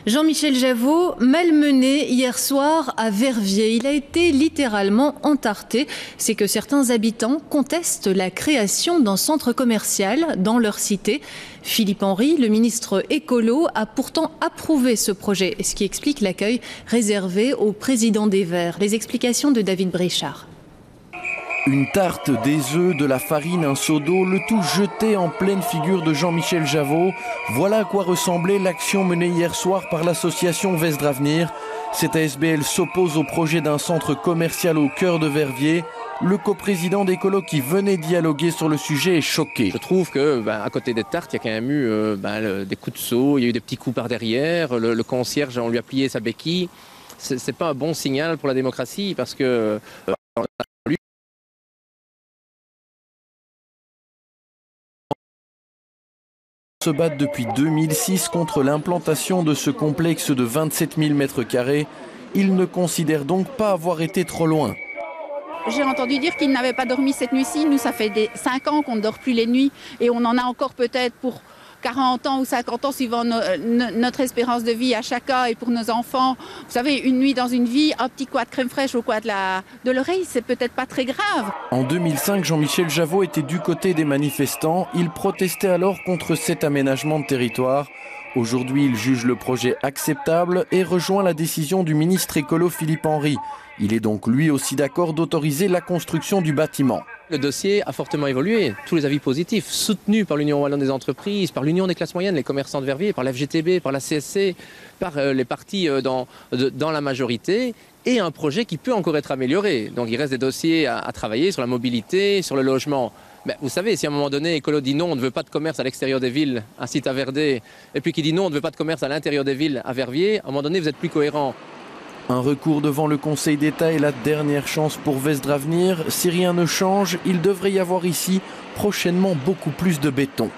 Jean-Michel Javot, malmené hier soir à Verviers. Il a été littéralement entarté. C'est que certains habitants contestent la création d'un centre commercial dans leur cité. Philippe Henry, le ministre écolo, a pourtant approuvé ce projet, ce qui explique l'accueil réservé au président des Verts. Les explications de David Brichard. Une tarte, des œufs, de la farine, un seau d'eau, le tout jeté en pleine figure de Jean-Michel Javot. Voilà à quoi ressemblait l'action menée hier soir par l'association Vesdravenir. Cette ASBL s'oppose au projet d'un centre commercial au cœur de Verviers. Le coprésident d'Écolo qui venait dialoguer sur le sujet est choqué. Je trouve que, à côté des tartes, il y a quand même eu des coups de seau, il y a eu des petits coups par derrière. Le concierge, on lui a plié sa béquille. C'est pas un bon signal pour la démocratie parce que se battent depuis 2006 contre l'implantation de ce complexe de 27 000 m². Ils ne considèrent donc pas avoir été trop loin. J'ai entendu dire qu'ils n'avaient pas dormi cette nuit-ci. Nous, ça fait 5 ans qu'on ne dort plus les nuits et on en a encore peut-être pour 40 ans ou 50 ans suivant notre espérance de vie à chacun et pour nos enfants. Vous savez, une nuit dans une vie, un petit coin de crème fraîche au coin de l'oreille, c'est peut-être pas très grave. En 2005, Jean-Michel Javot était du côté des manifestants. Il protestait alors contre cet aménagement de territoire. Aujourd'hui, il juge le projet acceptable et rejoint la décision du ministre écolo Philippe Henry. Il est donc lui aussi d'accord d'autoriser la construction du bâtiment. Le dossier a fortement évolué. Tous les avis positifs, soutenus par l'Union wallonne des entreprises, par l'Union des classes moyennes, les commerçants de Verviers, par la FGTB, par la CSC, par les partis dans la majorité, et un projet qui peut encore être amélioré. Donc il reste des dossiers à travailler sur la mobilité, sur le logement. Mais vous savez, si à un moment donné, Écolo dit non, on ne veut pas de commerce à l'extérieur des villes, un site à Verdé, et puis qui dit non, on ne veut pas de commerce à l'intérieur des villes, à Verviers, à un moment donné, vous êtes plus cohérent. Un recours devant le Conseil d'État est la dernière chance pour Vesdravenir. Si rien ne change, il devrait y avoir ici prochainement beaucoup plus de béton.